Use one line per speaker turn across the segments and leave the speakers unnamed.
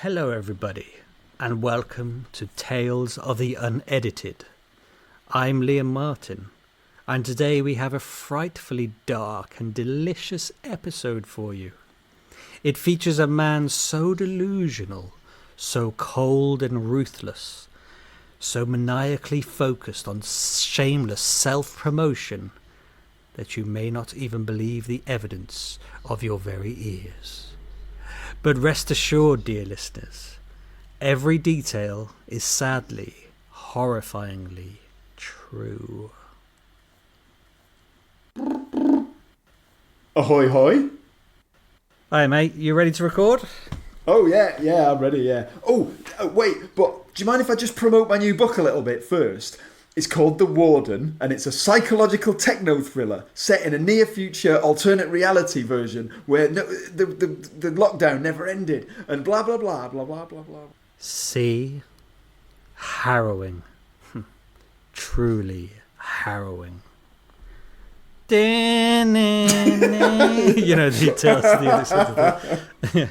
Hello everybody, and welcome to Tales of the Unedited. I'm Liam Martin, and today we have a frightfully dark and delicious episode for you. It features a man so delusional, so cold and ruthless, so maniacally focused on shameless self-promotion that you may not even believe the evidence of your very ears. But rest assured, dear listeners, every detail is sadly, horrifyingly true.
Ahoy hoy!
Hi mate, you ready to record?
Oh yeah, I'm ready, yeah. Oh, wait, but do you mind if I just promote my new book a little bit first? It's called The Warden, and it's a psychological techno-thriller set in a near-future alternate reality version where the lockdown never ended, and blah, blah, blah, blah, blah, blah, blah.
See? Harrowing. Truly harrowing. You know, details to the other sort of thing.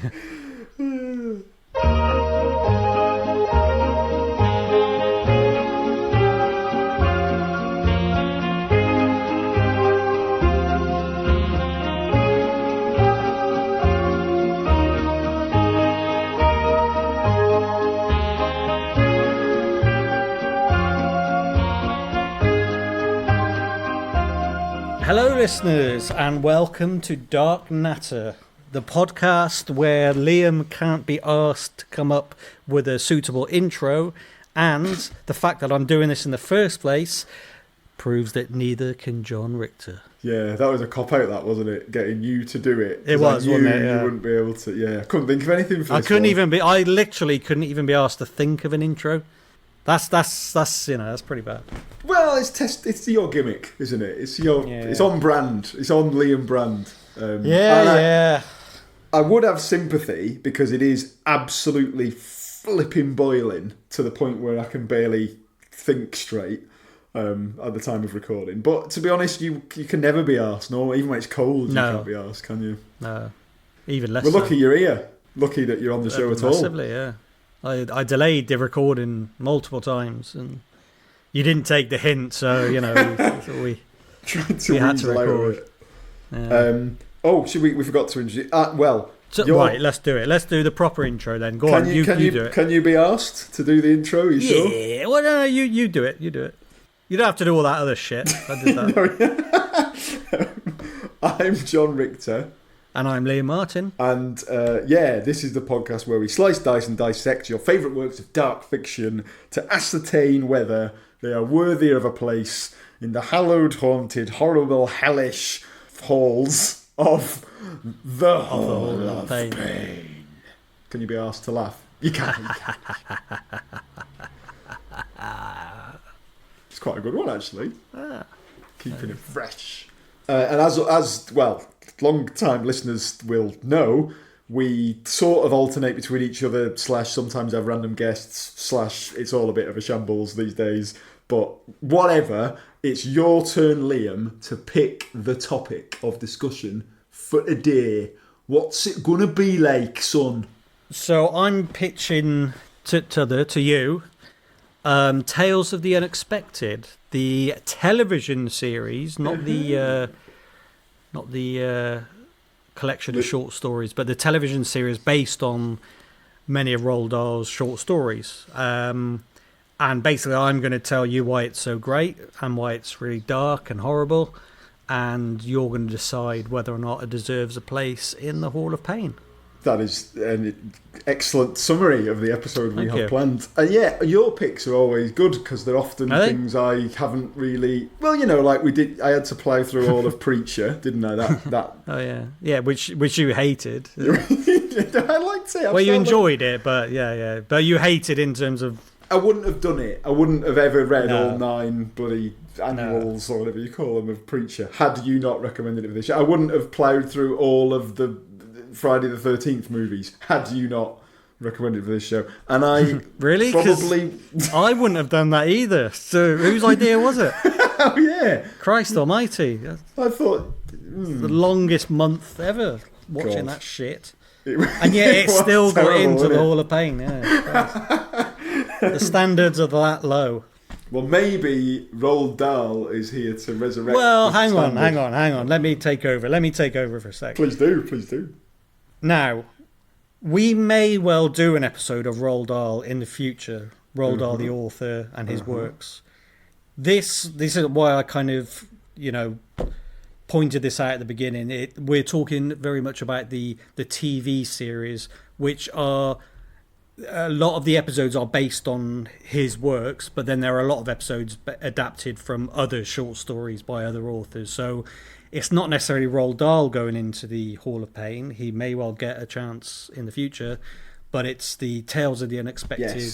Hello listeners, and welcome to Dark Natter, the podcast where Liam can't be asked to come up with a suitable intro, and the fact that I'm doing this in the first place proves that neither can John Richter.
Yeah, that was a cop-out, that, wasn't it? Getting you to do it.
It was, wasn't it? Yeah.
You wouldn't be able to, yeah. I couldn't think of anything for this
I literally couldn't even be asked to think of an intro. That's pretty bad.
Well, it's your gimmick, isn't it? It's on brand. It's on Liam brand.
Yeah.
I would have sympathy because it is absolutely flipping boiling to the point where I can barely think straight at the time of recording. But to be honest, you can never be arsed. No, even when it's cold, you can't be arsed, can you?
No, even less.
We're lucky you're here. Lucky that you're on the show at all.
Massively, yeah. I delayed the recording multiple times, and you didn't take the hint, so we had to record.
Yeah. We forgot to introduce.
Right, let's do it. Let's do the proper intro then. Go on, you do it.
Can you be asked to do the intro? You sure?
Yeah. Well, no, you do it. You do it. You don't have to do all that other shit. I did that.
I'm John Richter.
And I'm Liam Martin.
And this is the podcast where we slice, dice and dissect your favourite works of dark fiction to ascertain whether they are worthy of a place in the hallowed, haunted, horrible, hellish halls of the Hall of Pain. Can you be asked to laugh? You can. It's quite a good one, actually. Keeping it fresh. And as well, long-time listeners will know, we sort of alternate between each other / sometimes have random guests / it's all a bit of a shambles these days. But whatever, it's your turn, Liam, to pick the topic of discussion for today. What's it gonna be like, son?
So I'm pitching to you Tales of the Unexpected, the television series, not the collection of short stories, but the television series based on many of Roald Dahl's short stories. And basically I'm going to tell you why it's so great and why it's really dark and horrible, and you're going to decide whether or not it deserves a place in the Hall of Pain.
That is an excellent summary of the episode we have planned. And your picks are always good because they're often things I haven't really... Well, like we did... I had to plough through all of Preacher, didn't I? That. Oh, yeah.
Yeah, which you hated.
I liked it.
Well, you enjoyed it, but yeah. But you hated in terms of...
I wouldn't have done it. I wouldn't have ever read all 9 bloody annuals or whatever you call them of Preacher had you not recommended it for this show. I wouldn't have ploughed through all of the Friday the 13th movies had you not recommended for this show. And I
really
probably
I wouldn't have done that either. So whose idea was it?
Oh yeah,
Christ Almighty!
I thought
the longest month ever watching that shit. And yet it still got
terrible,
into the
wasn't it?
Hall of Pain. Yeah, the standards are that low.
Well, maybe Roald Dahl is here to resurrect.
Well,
the
hang
standard.
on. Let me take over for a second.
Please do.
Now, we may well do an episode of Roald Dahl in the future. Roald Dahl, the author, and his works. This is why I kind of, pointed this out at the beginning. We're talking very much about the TV series, which are a lot of the episodes are based on his works, but then there are a lot of episodes adapted from other short stories by other authors. So it's not necessarily Roald Dahl going into the Hall of Pain. He may well get a chance in the future, but it's the Tales of the Unexpected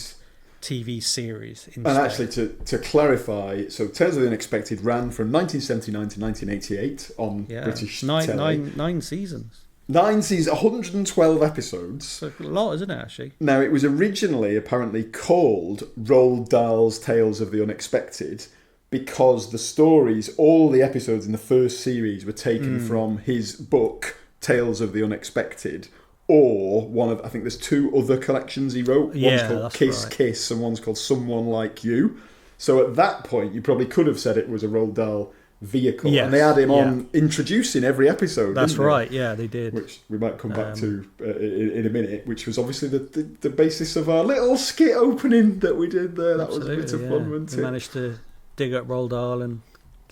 TV series instead.
And actually, to clarify, so Tales of the Unexpected ran from 1979 to 1988 on British telly.
Nine seasons.
9 seasons, 112 episodes.
So a lot, isn't it, actually?
Now, it was originally apparently called Roald Dahl's Tales of the Unexpected because the stories, all the episodes in the first series were taken from his book, Tales of the Unexpected, or one of, I think there's 2 other collections he wrote. One's called Kiss, and one's called Someone Like You. So at that point, you probably could have said it was a Roald Dahl vehicle.
Yes,
and they had him on introducing every episode.
That's right, they did.
Which we might come back to in a minute, which was obviously the basis of our little skit opening that we did there. That was a bit of fun, wasn't it?
We managed to dig up Roald Dahl and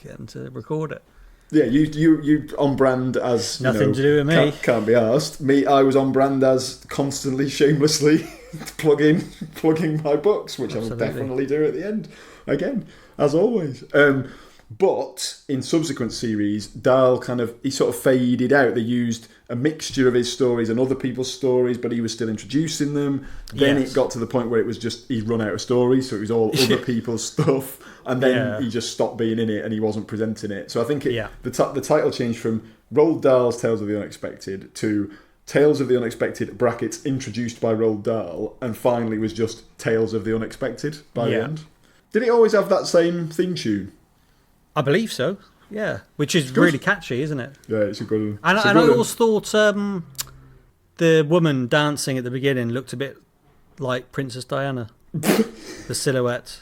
get him to record it.
Yeah, you on brand as
nothing to do with me.
Can't be asked. Me, I was on brand as constantly, shamelessly plugging my books, which I will definitely do at the end again, as always. But in subsequent series, Dahl he sort of faded out. They used a mixture of his stories and other people's stories, but he was still introducing them. Then it got to the point where it was just he'd run out of stories, so it was all other people's stuff. And then he just stopped being in it and he wasn't presenting it. So I think the title changed from Roald Dahl's Tales of the Unexpected to Tales of the Unexpected brackets introduced by Roald Dahl, and finally was just Tales of the Unexpected by the end. Did it always have that same theme tune?
I believe so, yeah. Which is really catchy, isn't it?
Yeah, it's a good one.
And I always thought the woman dancing at the beginning looked a bit like Princess Diana. The silhouette.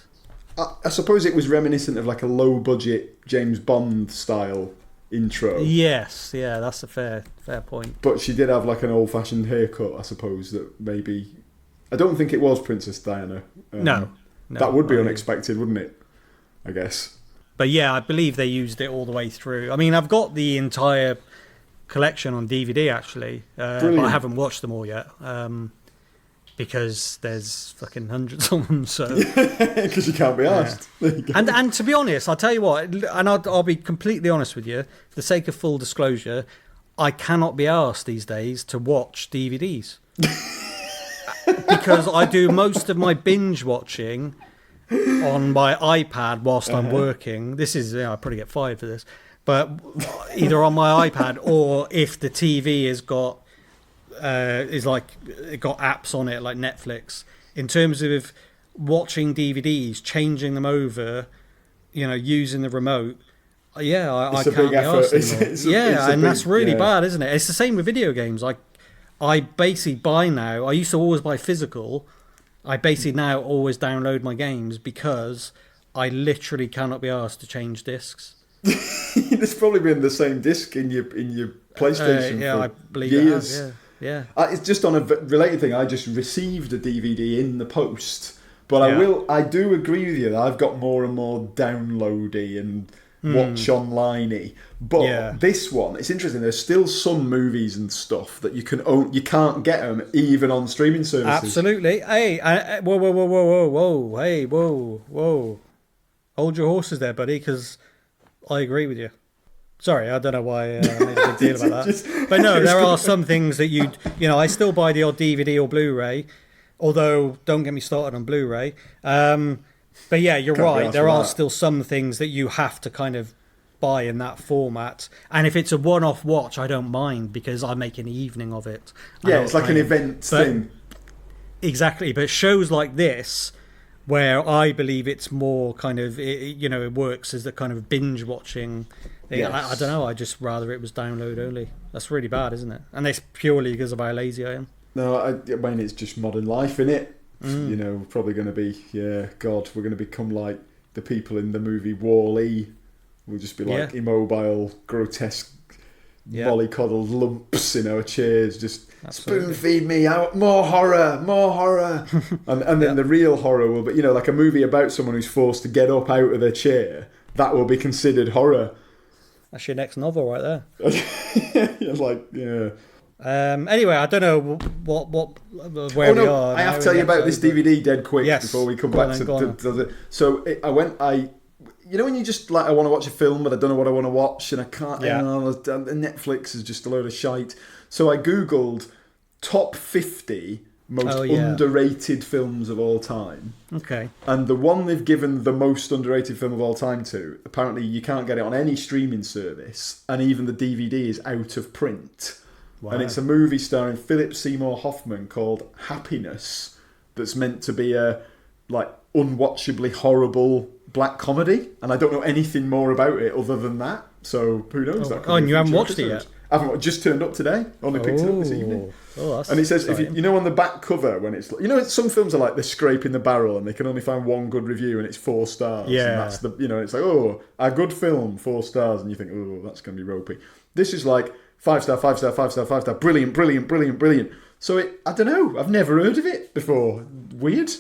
I suppose it was reminiscent of like a low-budget James Bond style intro.
Yes, that's a fair point.
But she did have like an old-fashioned haircut, I suppose, that maybe... I don't think it was Princess Diana.
No.
That would be unexpected, wouldn't it? I guess.
But yeah, I believe they used it all the way through. I mean, I've got the entire collection on DVD, actually. But I haven't watched them all yet. Because there's fucking hundreds of them. So
because you can't be asked.
And to be honest, I'll tell you what, and I'll be completely honest with you, for the sake of full disclosure, I cannot be asked these days to watch DVDs. Because I do most of my binge watching on my iPad whilst I'm working. This is, I'll probably get fired for this, but either on my iPad or if the TV has got it got apps on it like Netflix. In terms of watching DVDs, changing them over, using the remote. I can't be asked anymore. And that's really bad, isn't it? It's the same with video games. I basically buy now. I used to always buy physical. I basically now always download my games because I literally cannot be asked to change discs.
There's probably been the same disc in your PlayStation for
I believe
years.
It has, yeah.
It's just on a related thing. I just received a DVD in the post, but I do agree with you that I've got more and more downloady and watch online-y. But this one, it's interesting. There's still some movies and stuff that you can't get them even on streaming services.
Absolutely. Hey, whoa. Hey, whoa. Hold your horses there, buddy, because I agree with you. Sorry, I don't know why I made a big deal about that. But no, there are some things that I still buy the odd DVD or Blu-ray, although don't get me started on Blu-ray. But yeah, you're right. There are still some things that you have to kind of buy in that format. And if it's a one-off watch, I don't mind because I make an evening of it.
Yeah, it's like an event thing.
Exactly. But shows like this, where I believe it's more kind of, it works as the kind of binge watching thing. Yes. I don't know. I just rather it was download only. That's really bad, isn't it? And it's purely because of how lazy I am.
No, I mean, it's just modern life, innit? You know, probably going to be, God, we're going to become like the people in the movie Wall-E. We'll just be like immobile, grotesque, mollycoddled lumps in our chairs, just spoon feed me out, more horror. and then the real horror will be, you know, like a movie about someone who's forced to get up out of their chair. That will be considered horror.
That's your next novel right there. Anyway, I don't know where we are.
I have to tell you about this DVD dead quick before we come back to. So you know when you just like, I want to watch a film but I don't know what I want to watch and I can't. Netflix is just a load of shite. So I googled top 50 most underrated films of all time. Okay. And the one they've given the most underrated film of all time to, apparently you can't get it on any streaming service, and even the DVD is out of print. Wow. And it's a movie starring Philip Seymour Hoffman called Happiness, that's meant to be a like unwatchably horrible black comedy, and I don't know anything more about it other than that. So who knows?
And you haven't watched it yet?
I haven't, just turned up today. Only picked it up this evening. And it says, if you know on the back cover, when it's, you know, some films are like they're scraping the barrel and they can only find one good review and it's 4 stars. Yeah. And that's the, you know, it's like, oh, a good film, 4 stars, and you think, oh, that's going to be ropey. This is like 5 star, 5 star, 5 star, 5 star, brilliant, brilliant, brilliant, brilliant. So I don't know, I've never heard of it before. Weird.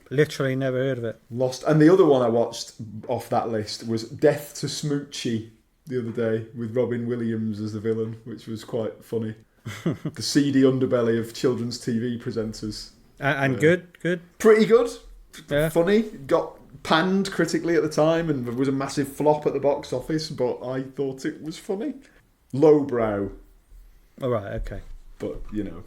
Literally never heard of it.
Lost. And the other one I watched off that list was Death to Smoochie the other day with Robin Williams as the villain, which was quite funny. The seedy underbelly of children's TV presenters.
And good?
Pretty good. Yeah. Funny. Got panned critically at the time and was a massive flop at the box office, but I thought it was funny. Lowbrow.
All right, okay.
But, you know,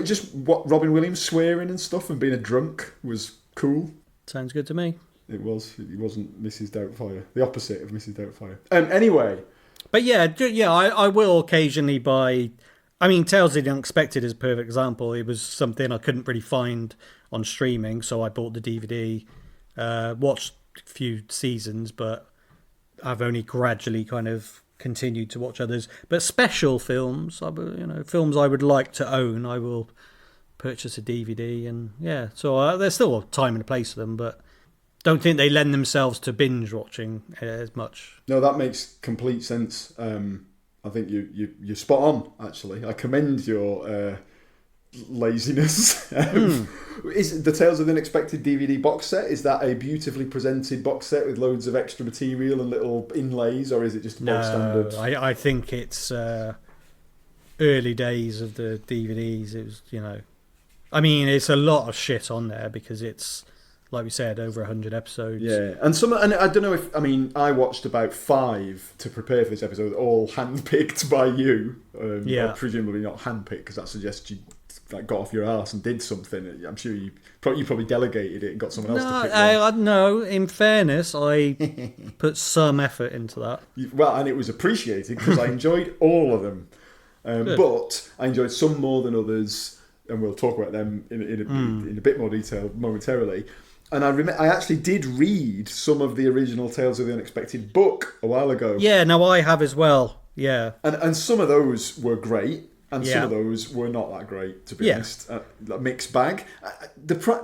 just what Robin Williams swearing and stuff and being a drunk was cool.
Sounds good to me.
It was. It wasn't Mrs. Doubtfire. The opposite of Mrs. Doubtfire. Anyway.
But I will occasionally buy... I mean, Tales of the Unexpected is a perfect example. It was something I couldn't really find on streaming, so I bought the DVD, watched a few seasons, but I've only gradually kind of continued to watch others. But special films, films I would like to own, I will purchase a DVD, and so there's still a time and a place for them, but don't think they lend themselves to binge watching as much.
No, that makes complete sense. I think you're spot on, actually. I commend your laziness. Is the Tales of the Unexpected DVD box set, is that a beautifully presented box set with loads of extra material and little inlays, or is it just a bog standard?
I think it's early days of the DVDs. It was, I mean, it's a lot of shit on there because it's, like we said, over 100 episodes. Yeah, and I don't know if, I watched about 5 to prepare for this episode, all handpicked by you. Or presumably not handpicked, because that suggests you got off your arse and did something. I'm sure you probably delegated it and got someone else to pick. No, in fairness, I put some effort into that.
Well, and it was appreciated because I enjoyed all of them. But I enjoyed some more than others, and we'll talk about them in a bit more detail momentarily. And I actually did read some of the original Tales of the Unexpected book a while ago.
Yeah, no, I have as well. Yeah.
And some of those were great, and some of those were not that great, to be honest. A mixed bag.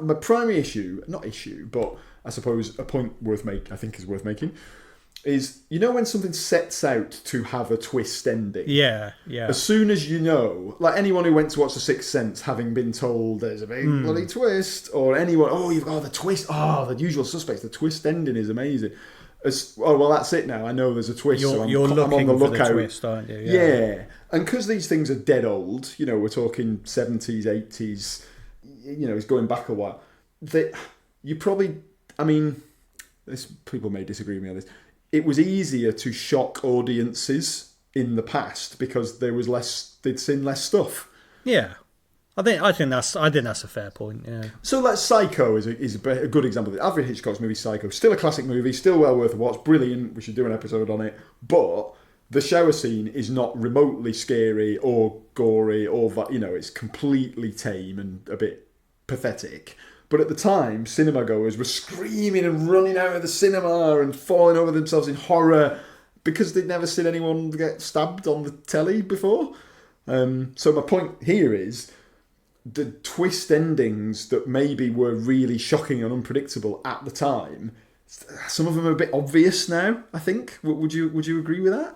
My primary issue, not issue, but I suppose a point I think is worth making, is, when something sets out to have a twist ending. Yeah. As soon as like anyone who went to watch The Sixth Sense, having been told there's a big bloody twist, or anyone, you've got the twist, The Usual Suspects, the twist ending is amazing. Well, that's it now. I know there's a twist,
I'm on the lookout. For the twist, aren't you?
Yeah. And because these things are dead old, we're talking 70s, 80s, it's going back a while, that you probably, people may disagree with me on this, it was easier to shock audiences in the past because they'd seen less stuff. Yeah.
I think that's a fair point. Yeah.
So, like, Psycho is a good example. Alfred Hitchcock's movie Psycho, still a classic movie, still well worth a watch, brilliant. We should do an episode on it. But the shower scene is not remotely scary or gory, or it's completely tame and a bit pathetic. But at the time, cinema goers were screaming and running out of the cinema and falling over themselves in horror because they'd never seen anyone get stabbed on the telly before. So my point here is the twist endings that maybe were really shocking and unpredictable at the time. Some of them are a bit obvious now, I think. Would you agree with that?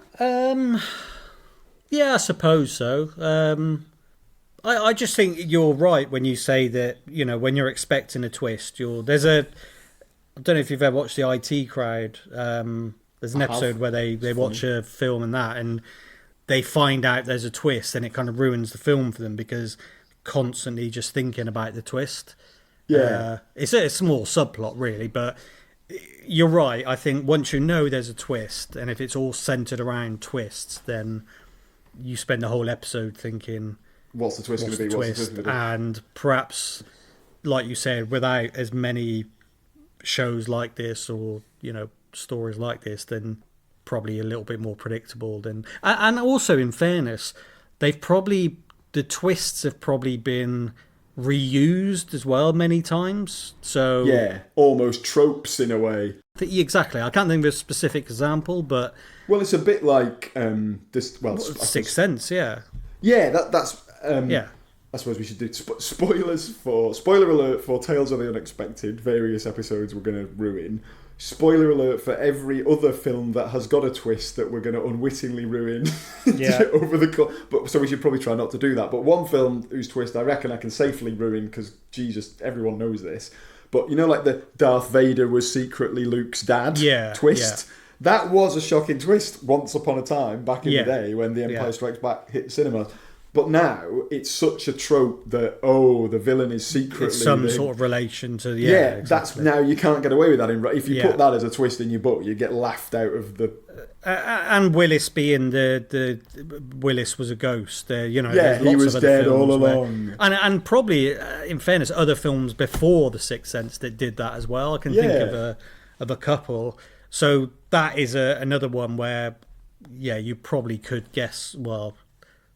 Yeah, I suppose so. I just think you're right when you say that, when you're expecting a twist, I don't know if you've ever watched the IT Crowd. There's an episode where they watch a film and they find out there's a twist, and it kind of ruins the film for them because constantly just thinking about the twist.
Yeah.
It's a small subplot, really, but you're right. I think once you know there's a twist, and if it's all centered around twists, then you spend the whole episode thinking,
what's the twist going to be? What's the twist going to be?
And perhaps, like you said, without as many shows like this or, stories like this, then probably a little bit more predictable. And also, in fairness, the twists have probably been reused as well many times. So
yeah, almost tropes in a way.
Exactly. I can't think of a specific example, but
it's a bit like this. Well,
Sixth Sense. Yeah.
That's
yeah.
I suppose we should do spoiler alert for Tales of the Unexpected. Various episodes we're going to ruin. Spoiler alert for every other film that has got a twist that we're going to unwittingly ruin over the course. But so we should probably try not to do that. But one film whose twist I reckon I can safely ruin because Jesus, everyone knows this. But like the Darth Vader was secretly Luke's dad twist. Yeah. That was a shocking twist once upon a time back in the day when The Empire Strikes Back hit cinemas. But now it's such a trope that the villain is secretly
some sort of relation to
exactly. That's now you can't get away with that. If you put that as a twist in your book, you get laughed out of the.
And Willis being the Willis was a ghost. He
was dead all along.
And probably, in fairness, other films before The Sixth Sense that did that as well. I can think of a couple. So that is another one where, you probably could guess. Well,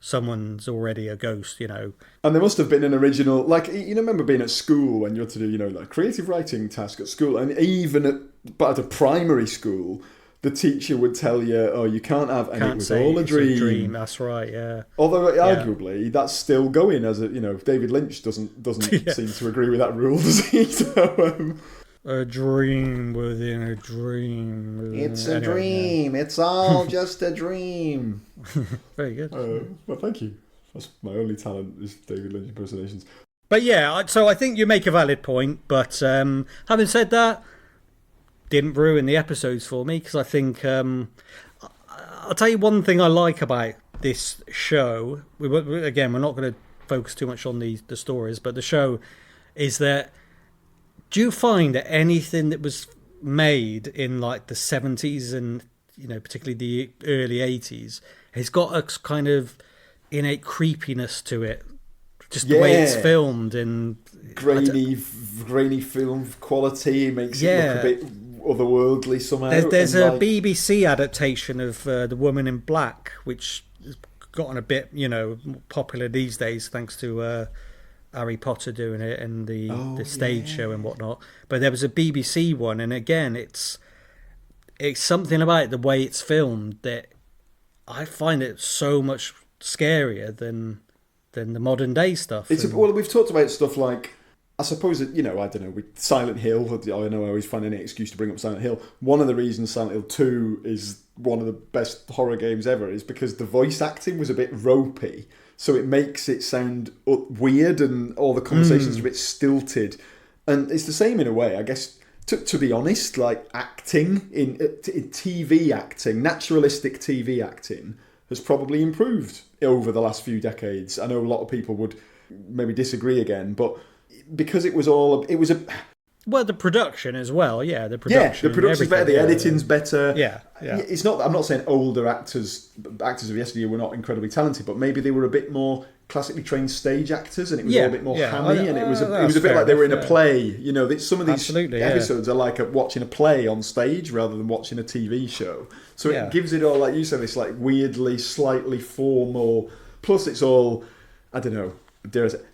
someone's already a ghost, And
there must have been an original, remember being at school when you had to do, creative writing task at school, and even at a primary school, the teacher would tell you, you can't have, and it was all a dream.
That's right, yeah.
Although arguably that's still going as David Lynch doesn't seem to agree with that rule, does he? So,
a dream within a dream.
It's a dream. Yeah. It's all just a dream.
Very good.
Well, thank you. That's my only talent is David Lynch impersonations.
But so I think you make a valid point. But having said that, didn't ruin the episodes for me because I think I'll tell you one thing I like about this show. Again, we're not going to focus too much on the stories, but the show is that. Do you find that anything that was made in the 70s and particularly the early 80s has got a kind of innate creepiness to it? Just the way it's filmed and
grainy film quality makes it look a bit otherworldly somehow.
There's a BBC adaptation of The Woman in Black, which has gotten a bit popular these days thanks to Harry Potter doing it and the stage show and whatnot. But there was a BBC one, and again, it's something about the way it's filmed that I find it so much scarier than the modern day stuff.
We've talked about stuff like, I suppose that, I don't know, with Silent Hill. I know I always find any excuse to bring up Silent Hill. One of the reasons Silent Hill 2 is one of the best horror games ever is because the voice acting was a bit ropey. So it makes it sound weird and all the conversations are a bit stilted. And it's the same in a way, I guess, to be honest, acting, in TV acting, naturalistic TV acting has probably improved over the last few decades. I know a lot of people would maybe disagree again, but because it was Well, the production as well, the production's better, the editing's better.
Yeah.
It's not. I'm not saying older actors of yesteryear were not incredibly talented, but maybe they were a bit more classically trained stage actors, and it was all a bit more hammy, and it was a bit like they were in a play. Some of these episodes are like watching a play on stage rather than watching a TV show. So it gives it all, like you said, this weirdly, slightly formal. Plus, it's all, I don't know,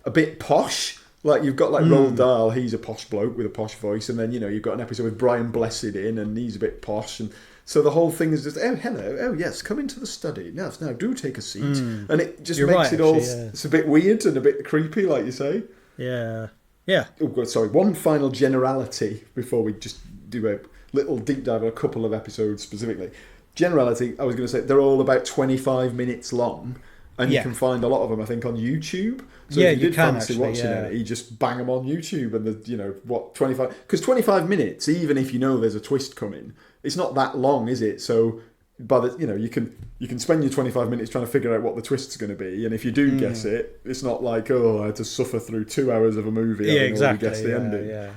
a bit posh. You've got Roald Dahl, he's a posh bloke with a posh voice, and then you've got an episode with Brian Blessed in, and he's a bit posh, and So the whole thing is just, oh, hello, oh, yes, come into the study. Now do take a seat. And it just makes it all, it's a bit weird and a bit creepy, like you say.
Yeah. Yeah.
Oh, sorry, one final generality before we just do a little deep dive on a couple of episodes specifically. Generality, I was going to say, they're all about 25 minutes long. And you can find a lot of them, I think, on YouTube. So if you did fancy watching it, you just bang them on YouTube and 25... Because 25 minutes, even if you know there's a twist coming, it's not that long, is it? So you can spend your 25 minutes trying to figure out what the twist's going to be, and if you do guess it, it's not like, I had to suffer through 2 hours of a movie having already guessed the ending.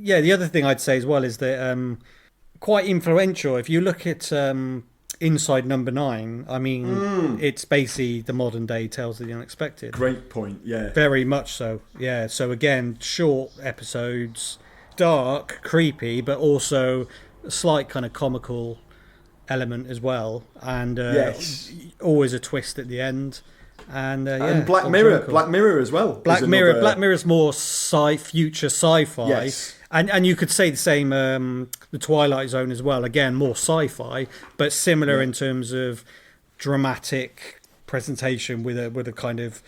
Yeah, the other thing I'd say as well is that quite influential. If you look at... Inside Number 9, I mean, it's basically the modern day Tales of the Unexpected.
Great point, yeah.
Very much so, yeah. So again, short episodes, dark, creepy, but also a slight kind of comical element as well. And always a twist at the end. And
Black Mirror as well.
Black Mirror's more future sci-fi.
Yes.
And you could say the same, the Twilight Zone as well. Again, more sci-fi, but similar in terms of dramatic presentation with a kind of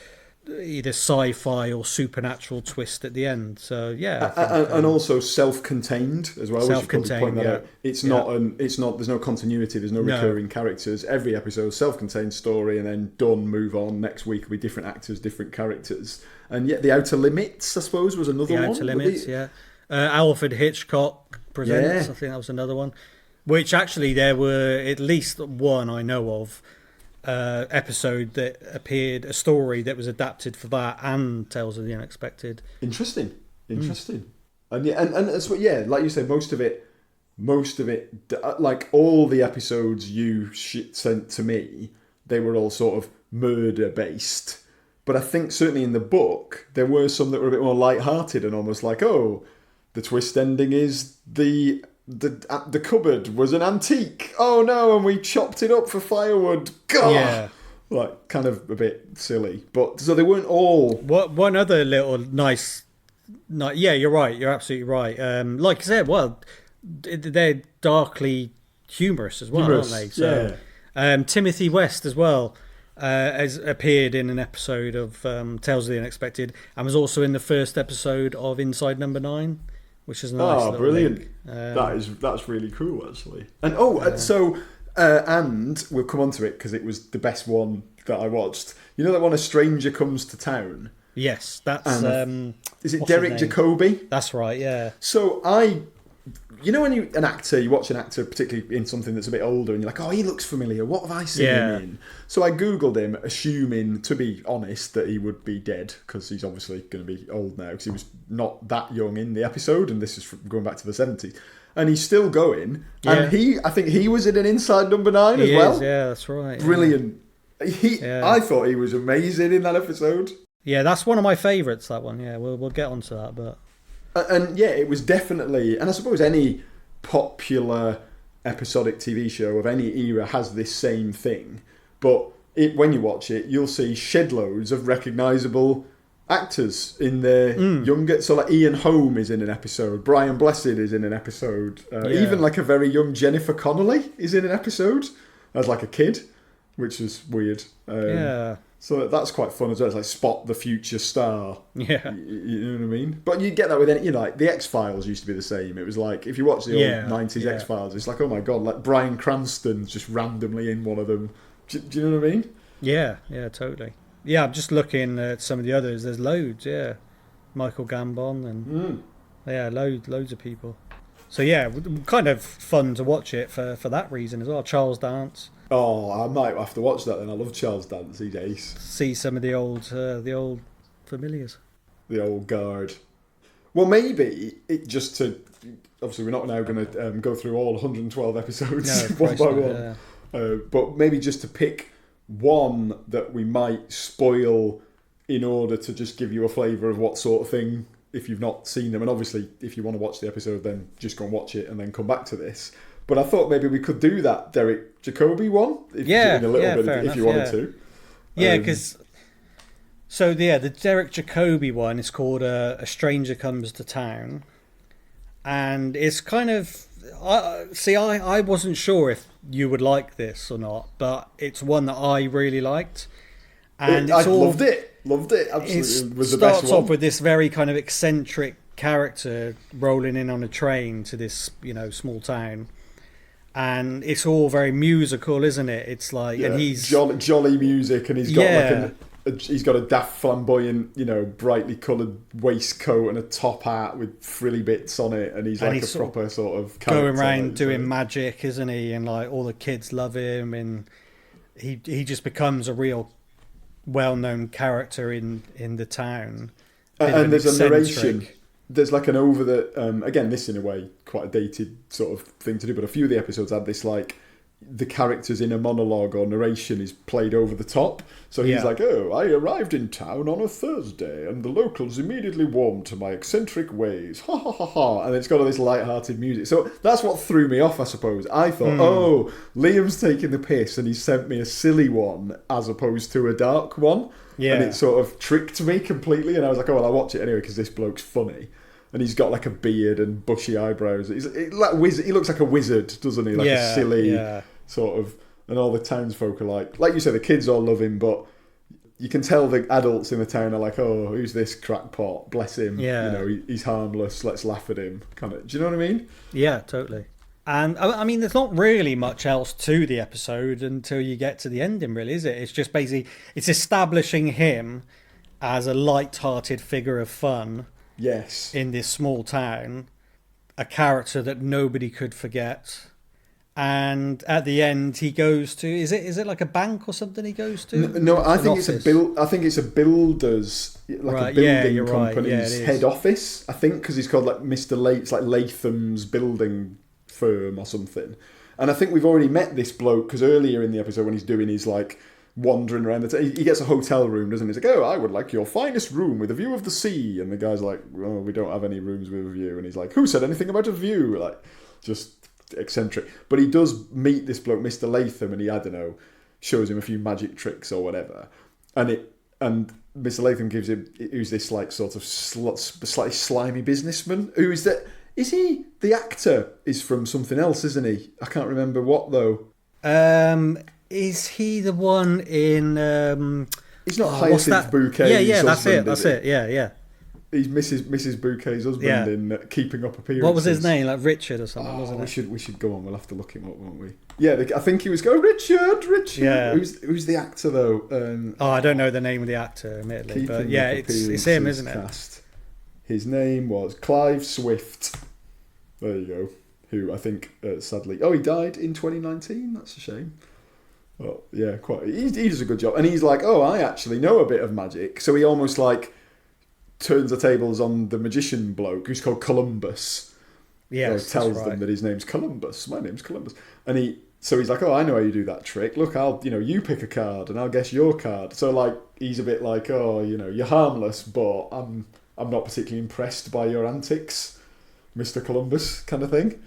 either sci-fi or supernatural twist at the end. So
and also self-contained as well.
Self-contained.
Point that out. It's not. There's no continuity. There's no recurring characters. Every episode, self-contained story, and then done. Move on. Next week will be different actors, different characters. And yet, The Outer Limits, I suppose, was another one.
The Outer Limits, Alfred Hitchcock Presents, I think that was another one. Which actually there were at least one I know of episode that appeared, a story that was adapted for that and Tales of the Unexpected.
Interesting. And it's like you said, most of it, like all the episodes you sent to me, they were all sort of murder based. But I think certainly in the book there were some that were a bit more light-hearted and almost like, the twist ending is the cupboard was an antique. Oh no, and we chopped it up for firewood. God! Yeah. Like, kind of a bit silly. But, so they weren't all...
One other little nice... Yeah, you're right. You're absolutely right. Like I said, they're darkly humorous as well, aren't they? So, Timothy West as well has appeared in an episode of Tales of the Unexpected and was also in the first episode of Inside Number 9. Which is a nice
brilliant. That's really cool, actually. And and we'll come on to it because it was the best one that I watched. You know that one, A Stranger Comes to Town?
Yes, that's...
is it Derek Jacobi?
That's right, yeah.
So you know when you watch an actor, particularly in something that's a bit older, and you're like, he looks familiar. What have I seen him in? So I Googled him, assuming, to be honest, that he would be dead, because he's obviously going to be old now, because he was not that young in the episode, and this is going back to the 70s. And he's still going. Yeah. And I think he was in an Inside Number 9 as well.
Yeah, that's right.
Brilliant. Yeah. I thought he was amazing in that episode.
Yeah, that's one of my favourites, that one. Yeah, we'll get onto that, but...
And it was definitely, and I suppose any popular episodic TV show of any era has this same thing, but when you watch it, you'll see shed loads of recognisable actors in their younger, so like Ian Holm is in an episode, Brian Blessed is in an episode, even like a very young Jennifer Connelly is in an episode as like a kid, which is weird. So that's quite fun as well. It's like spot the future star.
Yeah.
You know what I mean? But you get that with any, like the X-Files used to be the same. It was like, if you watch the old 90s X-Files, it's like, oh my God, like Bryan Cranston's just randomly in one of them. Do you know what I mean?
Yeah, totally. Yeah, I'm just looking at some of the others. There's loads, Michael Gambon and loads of people. So yeah, kind of fun to watch it for that reason as well. Charles Dance.
Oh, I might have to watch that then. I love Charles Dance. He's ace.
See some of the old familiars.
The old guard. Well, maybe it just to... Obviously, we're not now going to go through all 112 episodes one by one. Yeah. But maybe just to pick one that we might spoil in order to just give you a flavour of what sort of thing, if you've not seen them. And obviously, if you want to watch the episode, then just go and watch it and then come back to this. But I thought maybe we could do that Derek Jacobi one, if you wanted to.
Yeah, because... So, the Derek Jacobi one is called A Stranger Comes to Town. And it's kind of I wasn't sure if you would like this or not, but it's one that I really liked. And
I loved it. Absolutely. It was the best one.
Starts off with this very kind of eccentric character rolling in on a train to this, small town. And it's all very musical, isn't it? It's like, and he's
jolly music, and he's got he's got a daft flamboyant, brightly coloured waistcoat and a top hat with frilly bits on it, and he's like a proper sort of
going around doing magic, isn't he? And like all the kids love him, and he just becomes a real well-known character in the town.
And there's a narration. There's like an over the again, this in a way quite a dated sort of thing to do, but a few of the episodes had this like the characters in a monologue or narration is played over the top. So he's like, "Oh, I arrived in town on a Thursday, and the locals immediately warmed to my eccentric ways. Ha ha ha ha!" And it's got all this light-hearted music. So that's what threw me off, I suppose. I thought, "Oh, Liam's taking the piss, and he sent me a silly one as opposed to a dark one." Yeah. And it sort of tricked me completely. And I was like, "Oh, well, I'll watch it anyway because this bloke's funny." And he's got like a beard and bushy eyebrows. He looks like a wizard, doesn't he? Like a silly sort of. And all the townsfolk are like you said, the kids all love him, but you can tell the adults in the town are like, "Oh, who's this crackpot? Bless him. Yeah. He's harmless. Let's laugh at him." Kind of. Do you know what I mean?
Yeah, totally. And I mean, there's not really much else to the episode until you get to the ending, really, is it? It's just basically it's establishing him as a light-hearted figure of fun.
Yes.
In this small town, a character that nobody could forget. And at the end, he goes to is it like a bank or something he goes to?
No, I think it's a builder's a building company's head office. I think because he's called like Mr. It's like Latham's building firm or something. And I think we've already met this bloke because earlier in the episode when he's doing his like wandering around he gets a hotel room, doesn't he? He's like, "Oh, I would like your finest room with a view of the sea." And the guy's like, "Oh, we don't have any rooms with a view." And he's like, "Who said anything about a view?" Like, just eccentric. But he does meet this bloke, Mr. Latham, and he, I don't know, shows him a few magic tricks or whatever. And Mr. Latham gives him, who's this like sort of slightly slimy businessman. Who is that? Is he the actor? Is from something else, isn't he? I can't remember what though.
Is he the one in?
He's not Hyacinth Bouquet.
Yeah, that's it. Yeah.
He's Mrs. Bouquet's husband in Keeping Up Appearances.
What was his name? Like Richard or something, wasn't it?
We should go on. We'll have to look him up, won't we? Yeah, I think he was Richard. Yeah. Who's the actor though?
I don't know the name of the actor, admittedly, but yeah, it's him, isn't it?
Cast. His name was Clive Swift. There you go. Who I think sadly, he died in 2019. That's a shame. Well, yeah, quite. He does a good job, and he's like, "Oh, I actually know a bit of magic." So he almost like turns the tables on the magician bloke who's called Columbus. Yeah, tells them that his name's Columbus. My name's Columbus, and he's like, "Oh, I know how you do that trick. Look, you pick a card, and I'll guess your card." So like, he's a bit like, "Oh, you're harmless, but I'm not particularly impressed by your antics, Mr. Columbus," kind of thing.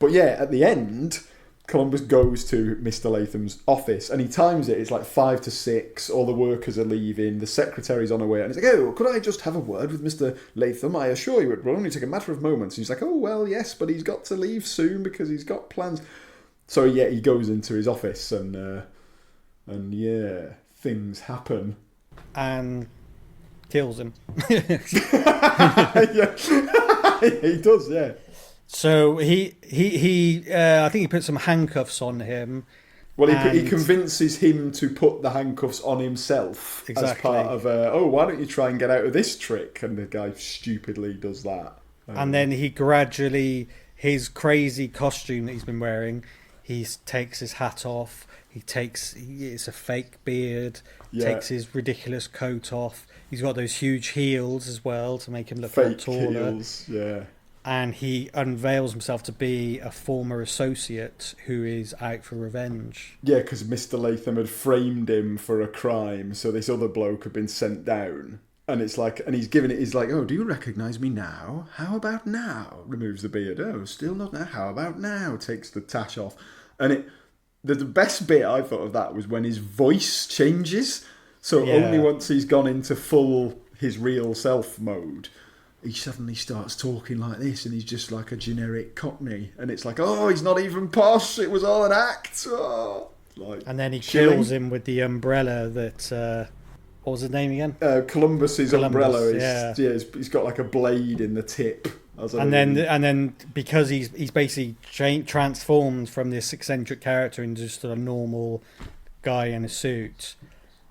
But yeah, at the end, Columbus goes to Mr. Latham's office and he times it. It's like 5 to 6. All the workers are leaving. The secretary's on her way. And he's like, "Oh, could I just have a word with Mr. Latham? I assure you it will only take a matter of moments." And he's like, "Oh, well, yes, but he's got to leave soon because he's got plans." So yeah, he goes into his office and yeah, things happen.
And kills him.
Yeah. He does, yeah.
So he I think he put some handcuffs on him.
Well, he convinces him to put the handcuffs on himself as part of why don't you try and get out of this trick? And the guy stupidly does that.
And then he gradually, his crazy costume that he's been wearing, he takes his hat off, it's a fake beard, takes his ridiculous coat off. He's got those huge heels as well to make him look a lot taller. Heels, yeah. And he unveils himself to be a former associate who is out for revenge. Yeah,
because Mr. Latham had framed him for a crime, so this other bloke had been sent down. And it's like, and he's like, "Oh, do you recognise me now? How about now?" Removes the beard. "Oh, still not now. How about now?" Takes the tash off. And the best bit I thought of that was when his voice changes. So only once he's gone into full his real self mode. he suddenly starts talking like this, and he's just like a generic Cockney, and it's like, oh, he's not even posh. It was all an act. Oh, like,
and then he
chilling.
kills him with the umbrella that. What was his name again?
Columbus's umbrella.
He's
He's got like a blade in the tip.
And then because he's basically transformed from this eccentric character into just a normal guy in a suit,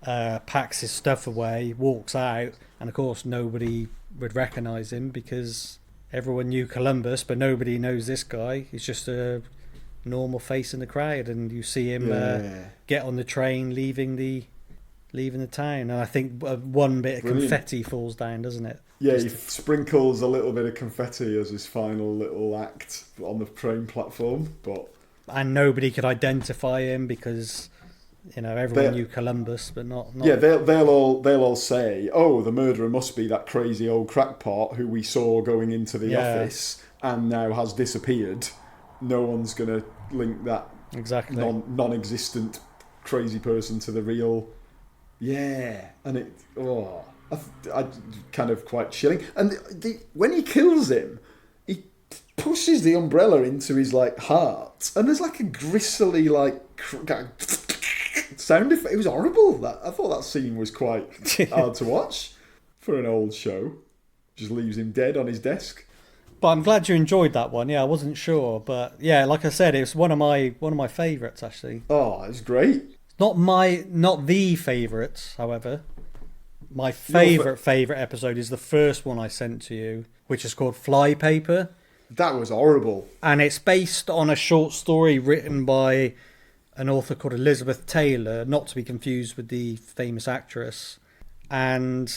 packs his stuff away, walks out, and of course nobody would recognise him because everyone knew Columbus, but nobody knows this guy. He's just a normal face in the crowd, and you see him get on the train leaving the town, and I think one bit of confetti falls down, doesn't it?
Yeah, he sprinkles a little bit of confetti as his final little act on the train platform, and
nobody could identify him because everyone knew Columbus, but not.
Yeah, they'll all say, "Oh, the murderer must be that crazy old crackpot who we saw going into the office and now has disappeared." No one's gonna link that non-existent crazy person to the real. Yeah, and I kind of quite chilling. And when he kills him, he pushes the umbrella into his like heart, and there's like a gristly like sound effect. It was horrible. I thought that scene was quite hard to watch for an old show. Just leaves him dead on his desk.
But I'm glad you enjoyed that one. Yeah, I wasn't sure, but yeah, like I said, it was one of my favourites actually.
Oh, it's great.
Not the favourite, however. My favourite episode is the first one I sent to you, which is called Flypaper.
That was horrible.
And it's based on a short story written by an author called Elizabeth Taylor, not to be confused with the famous actress. And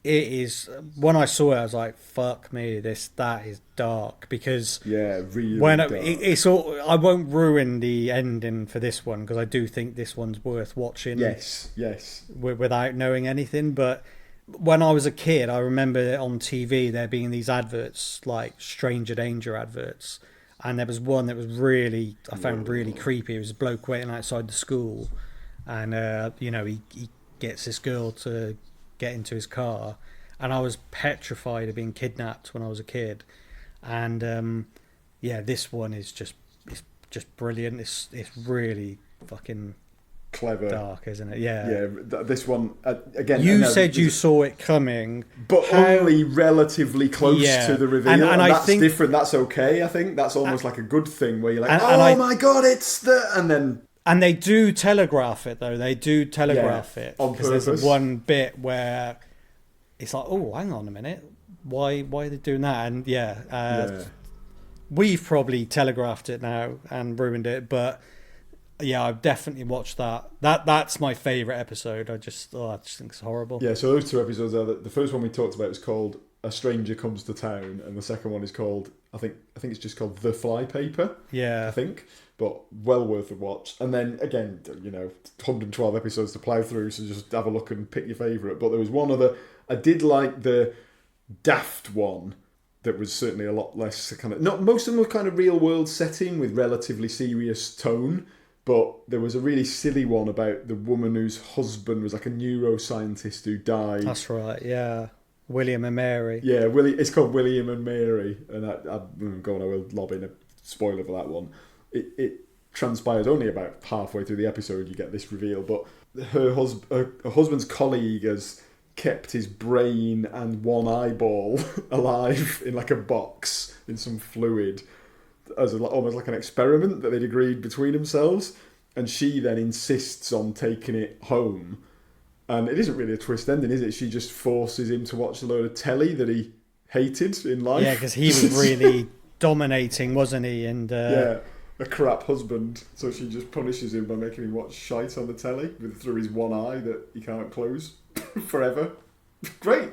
it is, when I saw it, I was like, fuck me, that is dark. Because
really
dark. I won't ruin the ending for this one, because I do think this one's worth watching.
Yes.
Without knowing anything. But when I was a kid, I remember on TV there being these adverts, like Stranger Danger adverts. And there was one that was I found really creepy. It was a bloke waiting outside the school. And, he gets this girl to get into his car, and I was petrified of being kidnapped when I was a kid. And this one is just brilliant. It's really fucking
clever,
dark, isn't it? Yeah.
This one again.
You said you saw it coming,
but only relatively close to the reveal, and that's I think, different. That's okay. I think that's almost like a good thing where you're like, my god, it's the, and then.
And they do telegraph it, though. They do telegraph it.
On purpose.
There's one bit where it's like, oh, hang on a minute. Why are they doing that? And we've probably telegraphed it now and ruined it. But yeah, I've definitely watched that. That's my favourite episode. I just think it's horrible.
Yeah, so those two episodes are the first one we talked about is called A Stranger Comes to Town, and the second one is called, I think it's just called The Flypaper.
Yeah.
I think. But well worth a watch. And then again, 112 episodes to plough through, so just have a look and pick your favourite. But there was one other. I did like the daft one that was certainly a lot less kind of. Not most of them were kind of real world setting with relatively serious tone. But there was a really silly one about the woman whose husband was like a neuroscientist who died.
That's right. Yeah. William and Mary.
Yeah, it's called William and Mary, and I will lob in a spoiler for that one. It transpires only about halfway through the episode you get this reveal, but her husband's colleague has kept his brain and one eyeball alive in like a box in some fluid as almost like an experiment that they'd agreed between themselves, and she then insists on taking it home. And it isn't really a twist ending, is it? She just forces him to watch a load of telly that he hated in life.
Yeah, because he was really dominating, wasn't he? And
a crap husband, so she just punishes him by making him watch shite on the telly through his one eye that he can't close forever. Great.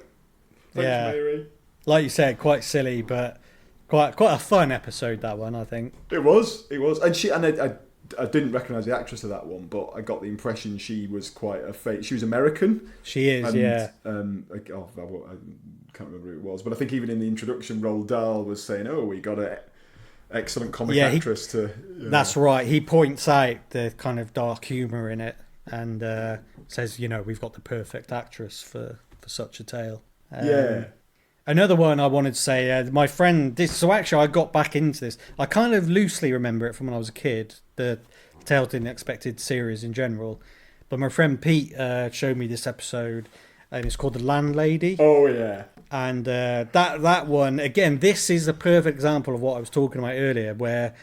Thanks, Mary.
Like you said, quite silly, but quite a fun episode, that one, I think.
It was. And I didn't recognise the actress of that one, but I got the impression she was quite a fake. She was American.
She is, yeah.
I can't remember who it was, but I think even in the introduction, Roald Dahl was saying, "Oh, we got a excellent comic actress to."
That's right. He points out the kind of dark humour in it, and says, "We've got the perfect actress for such a tale." Another one I wanted to say, my friend. So actually, I got back into this. I kind of loosely remember it from when I was a kid. The Tales of the Unexpected series in general, but my friend Pete showed me this episode, and it's called The Landlady.
Oh yeah.
And that one again. This is a perfect example of what I was talking about earlier, where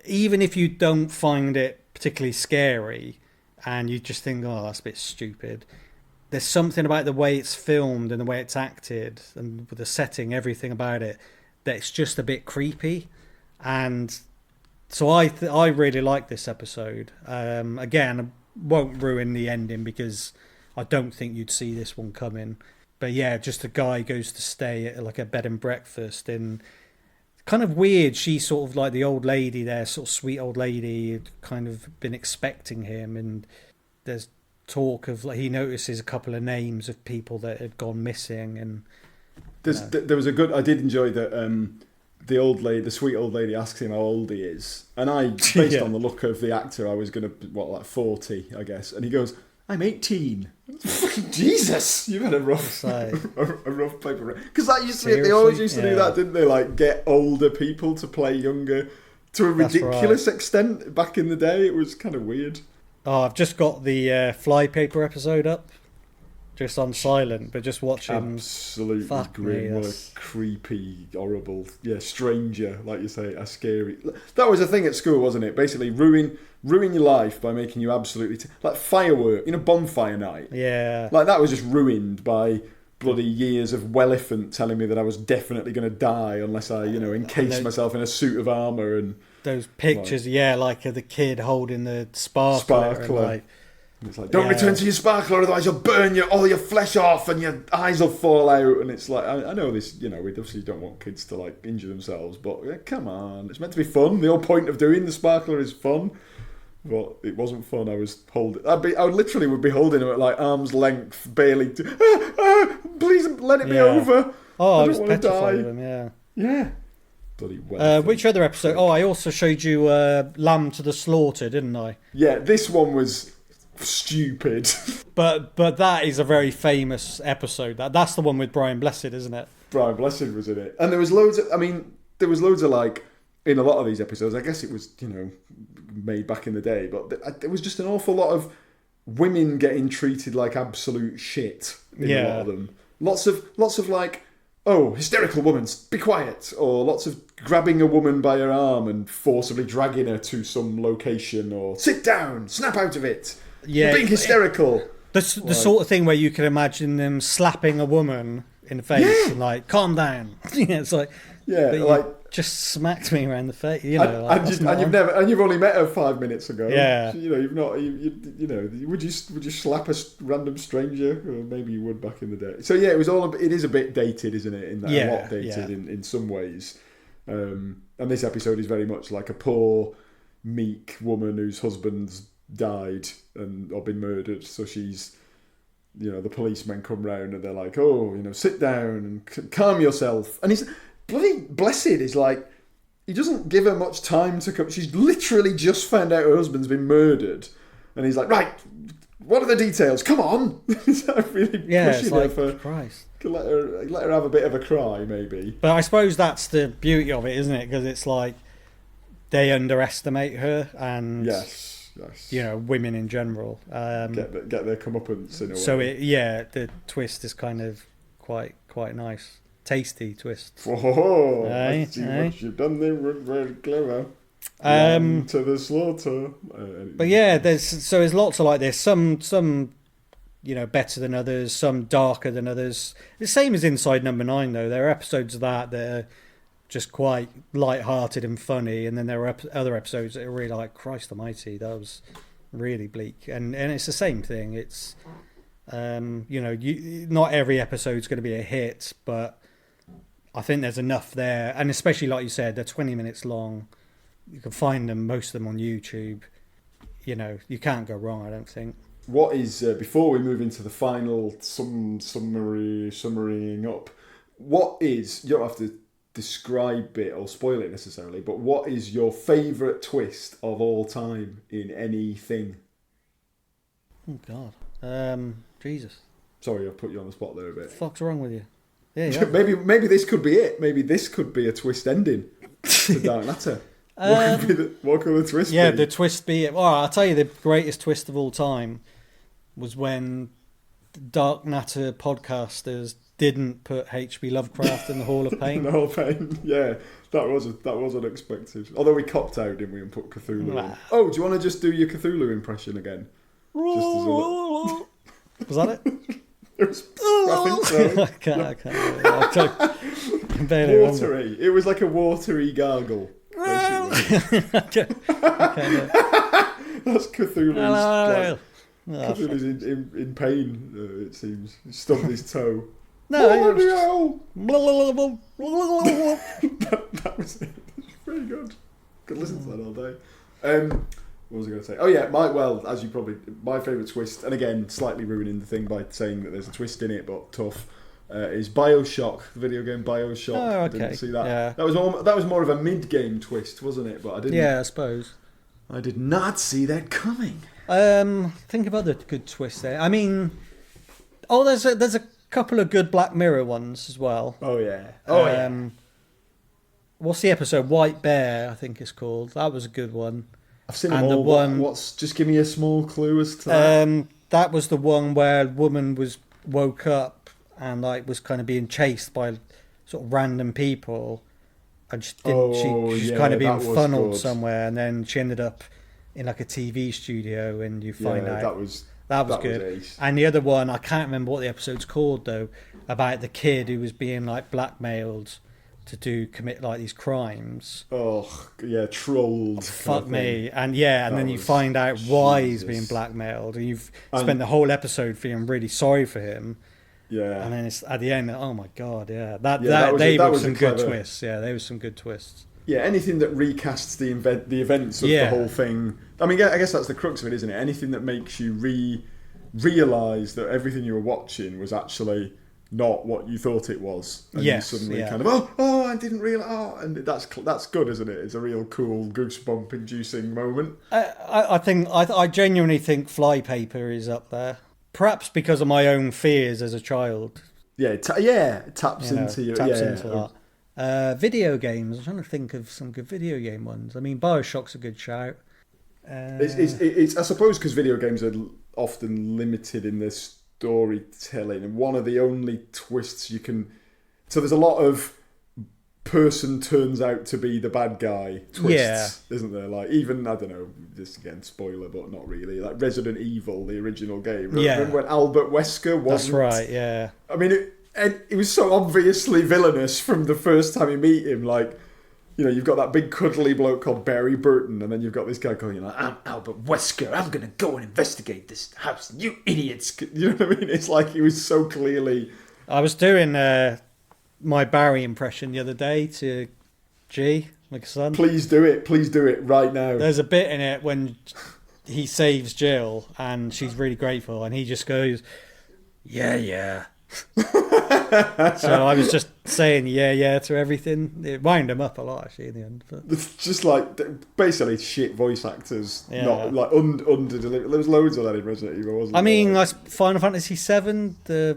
even if you don't find it particularly scary, and you just think, "Oh, that's a bit stupid," there's something about the way it's filmed and the way it's acted and with the setting, everything about it, that's just a bit creepy. And so I really like this episode. Again, I won't ruin the ending because I don't think you'd see this one coming. But yeah, just a guy goes to stay at like a bed and breakfast, and kind of weird. She's sort of like the old lady there, sort of sweet old lady, had kind of been expecting him, and there's talk of like he notices a couple of names of people that had gone missing, and
there was a good. I did enjoy that. The old lady, the sweet old lady, asks him how old he is, and I, based on the look of the actor, I was gonna like 40, I guess, and he goes, "I'm 18." Jesus, you've had a rough, a rough paper. Because that used to be, they always used to do that, didn't they? Like get older people to play younger to a ridiculous extent. Back in the day, it was kind of weird.
Oh, I've just got the flypaper episode up, just on silent, but just watching.
Absolutely grim. What a creepy, horrible, stranger, like you say, a scary. That was a thing at school, wasn't it? Basically, ruin your life by making you absolutely like firework, bonfire night.
Yeah.
Like that was just ruined by bloody years of Welliphant telling me that I was definitely going to die unless I, encased myself in a suit of armour and.
Those pictures, like of the kid holding the sparkler. And
it's like, don't return to your sparkler, otherwise you'll burn all your flesh off and your eyes will fall out. And it's like, I know this, we obviously don't want kids to like injure themselves, but come on, it's meant to be fun. The whole point of doing the sparkler is fun. But it wasn't fun. I was holding. I literally would be holding him at like arm's length, barely. Please let it be over.
Oh,
I
was petrified of him.
Yeah. Bloody well.
Which other episode? Oh, I also showed you Lamb to the Slaughter, didn't I?
Yeah, this one was stupid.
but that is a very famous episode. That's the one with Brian Blessed, isn't it?
Brian Blessed was in it, and there was loads of like in a lot of these episodes. I guess it was made back in the day, but there was just an awful lot of women getting treated like absolute shit in a lot of them. Lots of like, oh, hysterical woman, be quiet, or lots of grabbing a woman by her arm and forcibly dragging her to some location, or sit down, snap out of it. Yeah, you're being hysterical.
The sort of thing where you can imagine them slapping a woman in the face and like, calm down. It's like, just smacked me around the face.
And you've only met her 5 minutes ago.
Yeah.
So, you've not. Would you slap a random stranger? Or maybe you would back in the day. So yeah, it is a bit dated, isn't it? A lot dated in some ways. And this episode is very much like a poor, meek woman whose husband's died or been murdered. So she's, the policemen come round and they're like, oh, sit down and calm yourself. And he's bloody Blessed is like, he doesn't give her much time to come. She's literally just found out her husband's been murdered, and he's like, right, what are the details? Come on. He's really pushing her for Christ. Let her have a bit of a cry, maybe.
But I suppose that's the beauty of it, isn't it? Because it's like they underestimate her, and
yes.
Women in general
get their comeuppance in a way.
So the twist is kind of quite nice. Tasty twist.
Oh, I see what you've done there. Very clever. To the slaughter.
But yeah, there's lots of like this. Some better than others. Some darker than others. The same as Inside Number 9, though. There are episodes of that are just quite light-hearted and funny, and then there are other episodes that are really like, Christ Almighty, that was really bleak. And it's the same thing. It's not every episode's going to be a hit, but I think there's enough there, and especially like you said, they're 20 minutes long. You can find them, most of them on YouTube. You can't go wrong, I don't think.
What is before we move into the final summarying up? What is, you don't have to describe it or spoil it necessarily, but what is your favourite twist of all time in anything?
Oh God, Jesus!
Sorry, I put you on the spot there a bit.
What the fuck's wrong with you? Yeah.
Maybe this could be it. Maybe this could be a twist ending to Dark Natter. What could the twist be?
Yeah, the twist be... Well, I'll tell you the greatest twist of all time was when Dark Natter podcasters didn't put H.P. Lovecraft in the Hall of Pain.
The Hall of Pain, yeah. That was unexpected. Although we copped out, didn't we, and put Cthulhu in. Oh, do you want to just do your Cthulhu impression again?
Was that it?
It was, I think so.
I can't barely
watery.
Remember.
It was like a watery gargle.
Okay,
That's Cthulhu's. Cthulhu's
Oh,
in pain, it seems. He stubbed his toe.
no,
that was it. Very good. Could listen to that all day. What was I going to say? Oh yeah, my favourite twist, and again, slightly ruining the thing by saying that there's a twist in it, but tough, is BioShock, the video game BioShock.
Oh, okay.
I didn't see that.
Yeah.
That was more of a mid-game twist, wasn't it? But I didn't.
Yeah, I suppose.
I did not see that coming.
Think about the good twist there. I mean, there's a couple of good Black Mirror ones as well.
Oh yeah. Yeah.
What's the episode? White Bear, I think it's called. That was a good one.
I've seen them all. Just give me a small clue as to that.
That was the one where a woman woke up and was kind of being chased by sort of random people, and she's kind of being funneled somewhere, and then she ended up in like a TV studio, and you find out that was good. Ace. And the other one, I can't remember what the episode's called though, about the kid who was being blackmailed to commit these crimes.
Oh yeah, trolled.
Fuck me. And then you find out why he's being blackmailed, and you've spent the whole episode feeling really sorry for him.
Yeah.
And then it's at the end, oh my god, yeah. They were some good twists. Yeah, they were some good twists.
Yeah, anything that recasts the events of the whole thing. I mean, I guess that's the crux of it, isn't it? Anything that makes you realise that everything you were watching was actually not what you thought it was, and you suddenly kind of I didn't realise, and that's good, isn't it? It's a real cool goosebump inducing moment.
I genuinely think Flypaper is up there, perhaps because of my own fears as a child.
It taps into
that. Video games, I'm trying to think of some good video game ones. I mean, BioShock's a good shout.
It's I suppose because video games are often limited in this storytelling, and one of the only twists you can. So there's a lot of person turns out to be the bad guy twists, isn't there? Even, I don't know, this again, spoiler, but not really. Like Resident Evil, the original game. Remember when Albert Wesker wasn't?
That's right. Yeah.
I mean, it was so obviously villainous from the first time you meet him. You've got that big cuddly bloke called Barry Burton, and then you've got this guy going, I'm Albert Wesker, I'm going to go and investigate this house, you idiots. You know what I mean? It's like he was so clearly...
I was doing my Barry impression the other day to G, my son.
Please do it right now.
There's a bit in it when he saves Jill, and she's really grateful, and he just goes, yeah. So I was just saying yeah to everything. It wound him up a lot actually in the end. But.
It's just basically shit voice actors, not under delivered. There was loads of that in Resident Evil, wasn't there?
I mean, Final Fantasy VII, the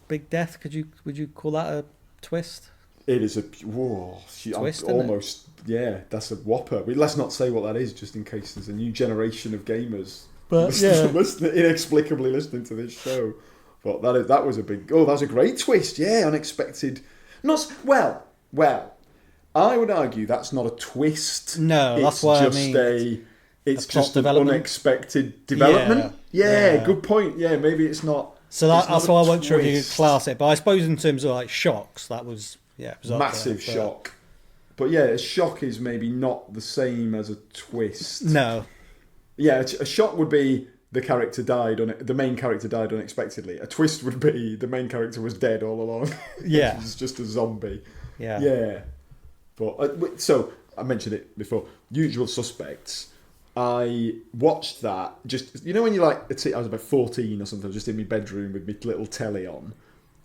big death. Would you call that a twist?
It is a twist. Almost, that's a whopper. Let's not say what that is, just in case there's a new generation of gamers.
But
inexplicably listening to this show. But that was a big... that was a great twist. Yeah, unexpected. Well, I would argue that's not a twist.
No, that's what I mean.
It's just an unexpected development. Yeah, good point. Yeah, maybe it's not...
So that's why I wasn't sure if you could class it. But I suppose in terms of shocks, that was... Yeah, it was
massive shock. But yeah, a shock is maybe not the same as a twist.
No.
Yeah, a shock would be... The main character died unexpectedly. A twist would be the main character was dead all along.
Yeah.
He was just a zombie.
Yeah.
Yeah. But so I mentioned it before. Usual Suspects. I watched that just when you I was about 14 or something, just in my bedroom with my little telly on,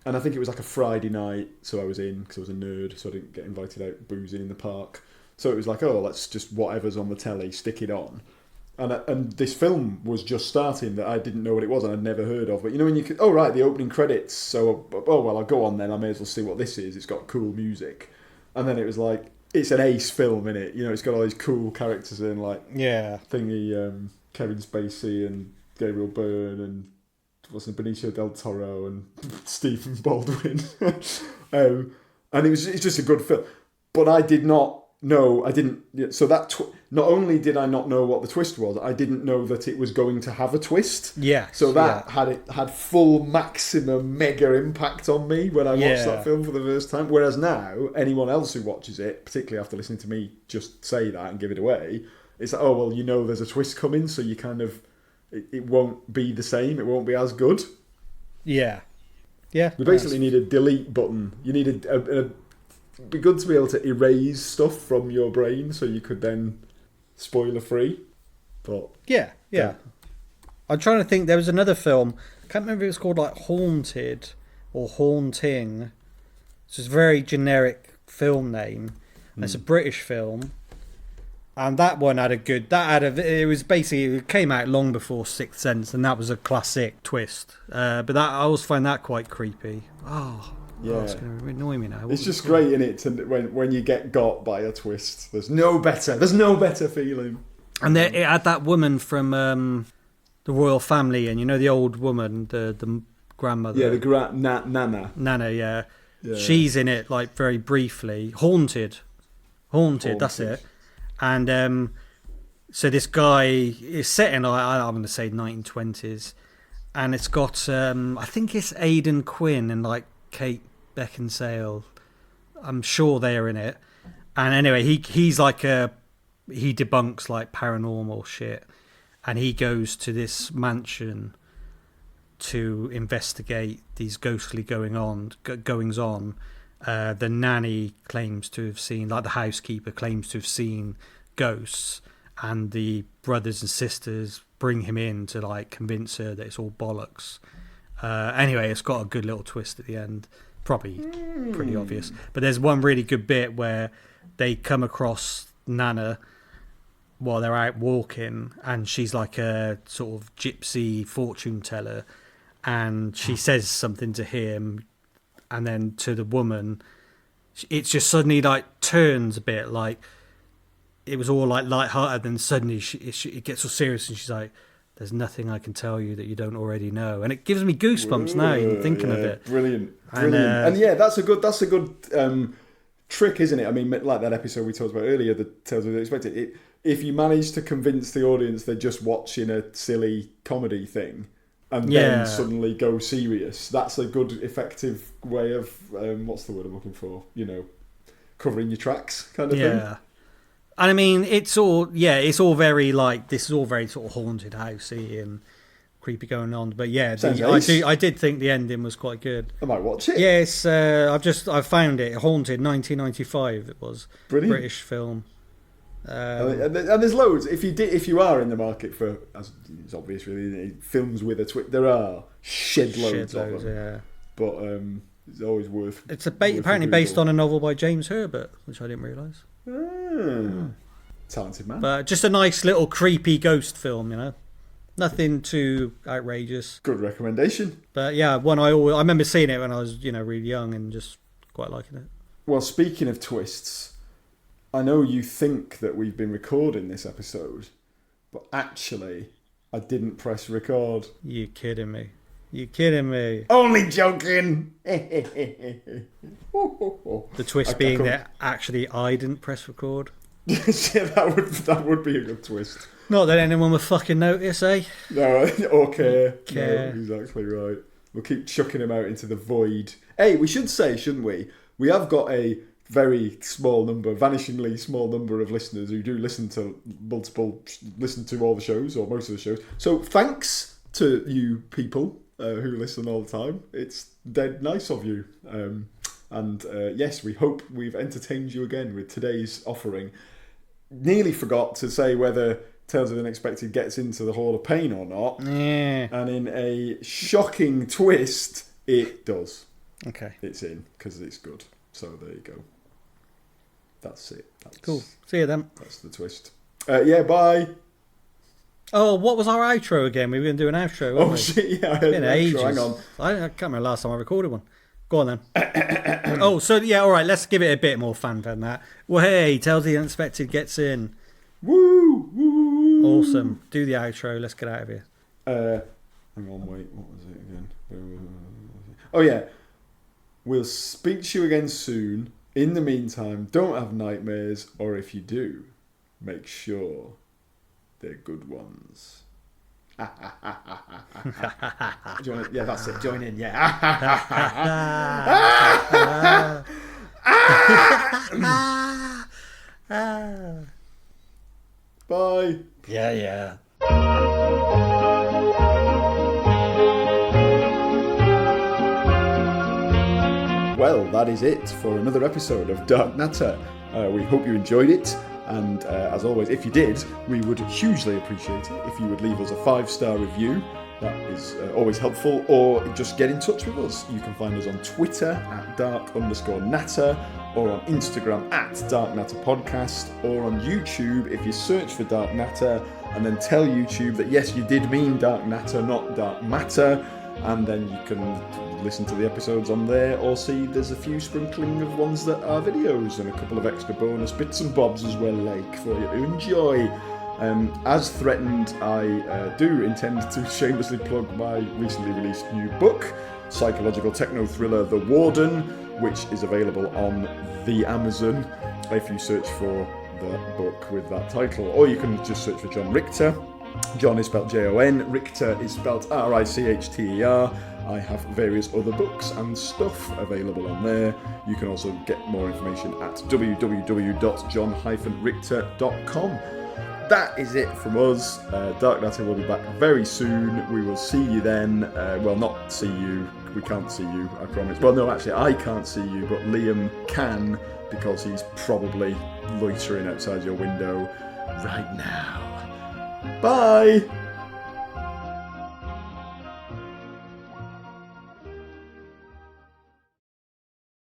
and I think it was a Friday night, so I was in because I was a nerd, so I didn't get invited out boozing in the park. So it was let's just whatever's on the telly, stick it on. And this film was just starting that I didn't know what it was and I'd never heard of. But you know when you could, oh right, the opening credits. So well, I'll go on then. I may as well see what this is. It's got cool music, and then it was like it's an ace film, innit? You know, it's got all these cool characters in, like thingy, Kevin Spacey and Gabriel Byrne and wasn't Benicio del Toro and Stephen Baldwin, and it's just a good film. But I did not know. I didn't. So that not only did I not know what the twist was, I didn't know that it was going to have a twist.
Yeah.
So that had full maximum mega impact on me when I watched that film for the first time. Whereas now, anyone else who watches it, particularly after listening to me just say that and give it away, it's like, oh well, you know, there's a twist coming, so you kind of it won't be the same. It won't be as good.
Yeah. Yeah.
We basically need a delete button. You need it'd be good to be able to erase stuff from your brain so you could then spoiler free. But
yeah. I'm trying to think. There was another film. I can't remember if it was called like Haunted or Haunting. It's just a very generic film name. It's a British film. And that one had it came out long before Sixth Sense, and that was a classic twist. But that I always find that quite creepy. It's going to annoy me now.
It's just great, isn't it? When you get got by a twist, there's no better feeling.
And it had that woman from the royal family, and you know the old woman, the grandmother.
Yeah, Nana.
Nana, yeah. She's in it like very briefly. Haunted. That's it. And so this guy is set in, I'm going to say 1920s, and it's got I think it's Aidan Quinn and like Kate Beckinsale. I'm sure they're in it. And anyway, he's like he debunks like paranormal shit, and he goes to this mansion to investigate these ghostly goings on. The nanny claims to have seen, like the housekeeper claims to have seen ghosts, and the brothers and sisters bring him in to like convince her that it's all bollocks. Anyway, it's got a good little twist at the end, probably pretty obvious. But there's one really good bit where they come across Nana while they're out walking, and she's like a sort of gypsy fortune teller, and she says something to him, and then to the woman, it's just suddenly like turns a bit, like it was all like lighthearted, then suddenly it gets all serious, and she's like, "There's nothing I can tell you that you don't already know," and it gives me goosebumps now even thinking of it.
Brilliant. And yeah, that's a good trick, isn't it? I mean, like that episode we talked about earlier, the Tales of the Unexpected. If you manage to convince the audience they're just watching a silly comedy thing, and then suddenly go serious, that's a good, effective way of what's the word I'm looking for? You know, covering your tracks, kind of thing.
Yeah. And I mean, it's all very like, this is all very sort of haunted housey and creepy going on. But yeah, I did think the ending was quite good.
I might watch it.
Yes, I found it. Haunted, 1995. It was. Brilliant. British film.
And there's loads. If you are in the market for, as it's obvious really, films with a twist, there are shed loads of them.
Yeah.
But it's always worth.
It's apparently based on a novel by James Herbert, which I didn't realise.
Talented man.
But just a nice little creepy ghost film, you know. Nothing too outrageous.
Good recommendation.
But yeah, one I remember seeing it when I was, really young and just quite liking it.
Well, speaking of twists, I know you think that we've been recording this episode, but actually, I didn't press record.
You kidding me?
Only joking.
The twist being that actually I didn't press record.
Yeah, that would be a good twist.
Not that anyone would fucking notice, eh?
No, or care. No, exactly right. We'll keep chucking them out into the void. Hey, we should say, shouldn't we? We have got a very small number, vanishingly small number of listeners who do listen to all the shows or most of the shows. So thanks to you people who listen all the time. It's dead nice of you. And yes, we hope we've entertained you again with today's offering. Nearly forgot to say whether Tales of the Unexpected gets into the Hall of Pain or not.
Yeah.
And in a shocking twist, it does.
Okay.
It's in, because it's good. So there you go. That's it.
Cool. See you then.
That's the twist. Yeah, bye.
Oh, what was our outro again? We were going to do an outro, weren't
Oh
we?
shit! Yeah, I heard
Been
the
ages.
intro. Hang on.
I can't remember the last time I recorded one. Go on then. Oh, so yeah, all right. Let's give it a bit more fanfare than that. Well, hey, Tales of the Unexpected gets in.
Woo! Woo!
Awesome. Do the outro. Let's get out of here.
Hang on, wait. What was it again? Oh yeah. We'll speak to you again soon. In the meantime, don't have nightmares, or if you do, make sure they're good ones. Do you want to, yeah, that's it. Join in, yeah. Bye.
Yeah.
Well, that is it for another episode of Dark Natter. We hope you enjoyed it, and as always, if you did, we would hugely appreciate it if you would leave us a 5-star review. That is always helpful, or just get in touch with us. You can find us on Twitter at dark_natter, or on Instagram at darknatterpodcast, or on YouTube if you search for Dark Natter, and then tell YouTube that yes, you did mean Dark Natter, not Dark Matter, and then you can listen to the episodes on there, or see there's a few sprinkling of ones that are videos and a couple of extra bonus bits and bobs as well, like, for you to enjoy. As threatened, I do intend to shamelessly plug my recently released new book, psychological techno thriller The Warden, which is available on the Amazon if you search for the book with that title, or you can just search for John Richter. John is spelled Jon, Richter is spelled Richter. I have various other books and stuff available on there. You can also get more information at www.john-richter.com. That is it from us. Dark Natter will be back very soon. We will see you then. Well, not see you. We can't see you, I promise. Well, no, actually, I can't see you, but Liam can, because he's probably loitering outside your window right now. Bye!